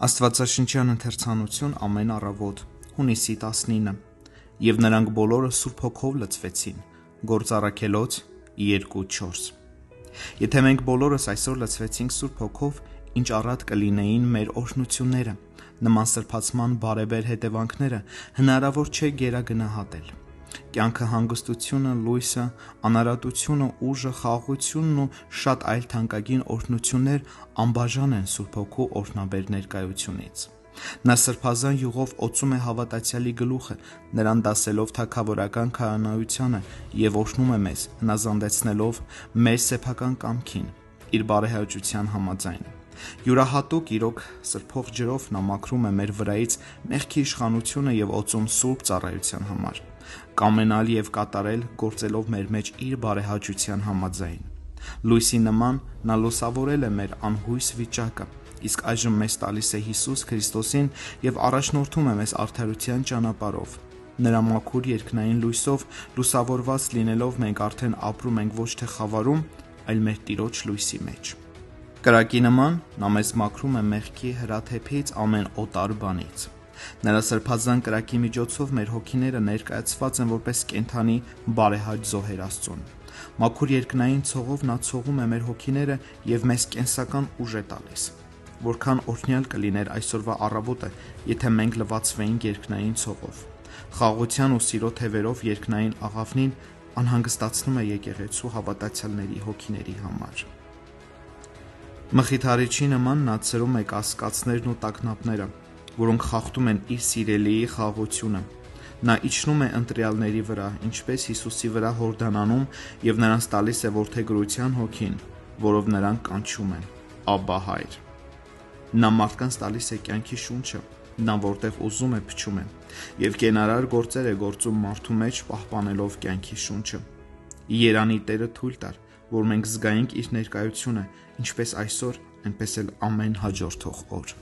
Աստվածաշնչյան ընթերցանություն ամեն առավոտ, հունիսի 19, և նրանք բոլորը Սուրբ Հոգով լցվեցին, Գործ Առաքելոց 2:4։ Եթե մենք բոլորս այսօր լցվեցինք Սուրբ Հոգով, ինչ առատ կլինեին մեր օրհնությունները, նման սրբացման բարեբեր հետևանքները հնարավոր չէ գերագնահատել։ Կյանքը, հանգստությունը, լույսը, անարատությունը, ուժը, խաղաղությունն ու շատ այլ թանկագին օրհնություններ անբաժան են Սուրբ Հոգու օրհնաբեր ներկայությունից։ Նա սրբազան յուղով օծում է հավատացյալի գլուխը, նրան դասելով թագավորական քահանայությանը և օրհնում է մեզ, հնազանդեցնելով մեր սեփական կամքին, իր բարեհաճության համաձայն։ Յուրահատուկ, իրոք սրբող ջրով նա մաքրում է մեր վրայից մեղքի իշխանությունը և օծում սուրբ ծառայության համար, կամենալ և կատարել, գործելով մեր մեջ իր բարեհաճության համաձայն։ Լույսի նման նա լուսավորել է մեր անհույս վիճակը, իսկ այժմ մեզ տալիս է Հիսուս Քրիստոսին և առաջնորդում է մեզ արդարության ճանապարհով։ Նրա մաքուր երկնային լույսով լուսավորված լինելով մենք արդեն ապրում ենք ոչ թե խավարում, այլ մեր Տիրոջ լույսի մեջ։ Կրակի նման նա մեզ մաքրում է մեղքի հրաթեփից, ամեն օտար բանից։ Նրա սրբազան կրակի միջոցով մեր հոգիները ներկայացված են որպես կենդանի բարեհաճ զոհեր Աստծուն։ Մաքուր երկնային ցողով նա ցողում է մեր հոգիները և մեզ կենսական ուժ է տալիս։ Որքան օրհնյալ կլիներ այսօրվա առավոտը, եթե մենք լվացվեինք երկնային ցողով։ Խաղաղության ու սիրո թևերով երկնային աղավնին անհանգստացնում է եկեղեցու հավատացյալների հոգիների համար։ Մխիթարիչի նման նա ցրում է կասկածներն ու տագնապները, որոնք խախտում են իր սիրելիի խաղաղությունը։ Նա իջնում է ընտրյալների վրա, ինչպես Հիսուսի վրա Հորդանանում, և նրանց տալիս է որդեգրության հոգին, որով նրանք կանչում են. «Աբբա, Հայր»։ Նա մարդկանց տալիս է կյանքի շունչը, նա որտեղ ուզում է փչում է, և կենարար գործեր է գործում մարդու մեջ, պահպանելով կյանքի շունչը։ Երանի Տերը թույլ տար, որ մենք զգայինք իր ներկայությունը, ինչպես այսօր, այնպես էլ ամեն հաջորդող օր։